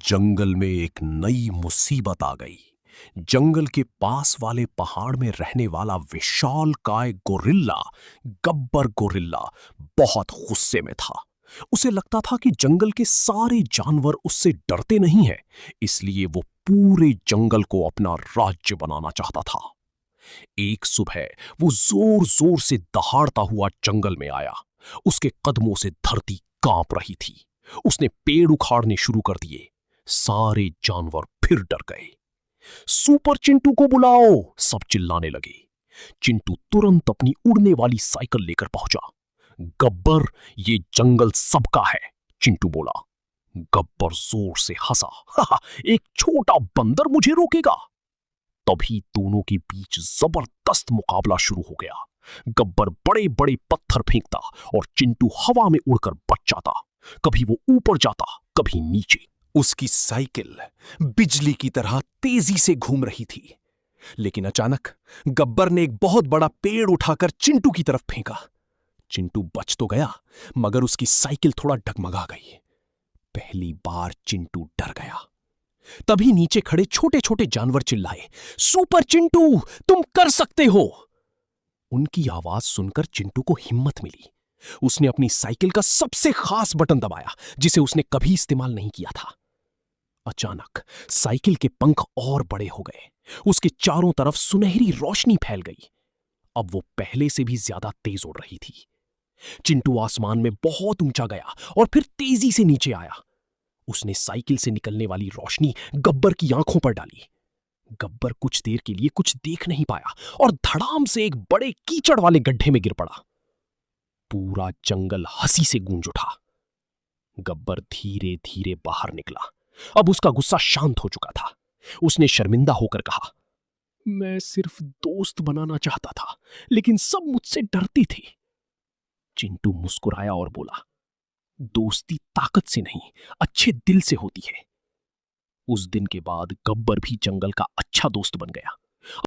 जंगल में एक नई मुसीबत आ गई। जंगल के पास वाले पहाड़ में रहने वाला विशालकाय गोरिल्ला, गब्बर गोरिल्ला, बहुत गुस्से में था। उसे लगता था कि जंगल के सारे जानवर उससे डरते नहीं हैं, इसलिए वो पूरे जंगल को अपना राज्य बनाना चाहता था। एक सुबह वो जोर जोर से दहाड़ता हुआ जंगल में आया। उसके कदमों से धरती कांप रही थी। उसने पेड़ उखाड़ने शुरू कर दिए। सारे जानवर फिर डर गए। सुपर चिंटू को बुलाओ, सब चिल्लाने लगे। चिंटू तुरंत अपनी उड़ने वाली साइकिल लेकर पहुंचा। गब्बर, ये जंगल सबका है, चिंटू बोला। गब्बर जोर से हंसा। हा, एक छोटा बंदर मुझे रोकेगा? तभी दोनों के बीच जबरदस्त मुकाबला शुरू हो गया। गब्बर बड़े बड़े पत्थर फेंकता और चिंटू हवा में उड़कर बच जाता। कभी वो ऊपर जाता, कभी नीचे। उसकी साइकिल बिजली की तरह तेजी से घूम रही थी। लेकिन अचानक गब्बर ने एक बहुत बड़ा पेड़ उठाकर चिंटू की तरफ फेंका। चिंटू बच तो गया, मगर उसकी साइकिल थोड़ा डगमगा गई। पहली बार चिंटू डर गया। तभी नीचे खड़े छोटे छोटे जानवर चिल्लाए, सुपर चिंटू, तुम कर सकते हो। उनकी आवाज सुनकर चिंटू को हिम्मत मिली। उसने अपनी साइकिल का सबसे खास बटन दबाया, जिसे उसने कभी इस्तेमाल नहीं किया था। अचानक साइकिल के पंख और बड़े हो गए। उसके चारों तरफ सुनहरी रोशनी फैल गई। अब वो पहले से भी ज्यादा तेज उड़ रही थी। चिंटू आसमान में बहुत ऊंचा गया और फिर तेजी से नीचे आया। उसने साइकिल से निकलने वाली रोशनी गब्बर की आंखों पर डाली। गब्बर कुछ देर के लिए कुछ देख नहीं पाया और धड़ाम से एक बड़े कीचड़ वाले गड्ढे में गिर पड़ा। पूरा जंगल हंसी से गूंज उठा। गब्बर धीरे धीरे बाहर निकला। अब उसका गुस्सा शांत हो चुका था। उसने शर्मिंदा होकर कहा, मैं सिर्फ दोस्त बनाना चाहता था, लेकिन सब मुझसे डरते थे। चिंटू मुस्कुराया और बोला, दोस्ती ताकत से नहीं, अच्छे दिल से होती है। उस दिन के बाद गब्बर भी जंगल का अच्छा दोस्त बन गया।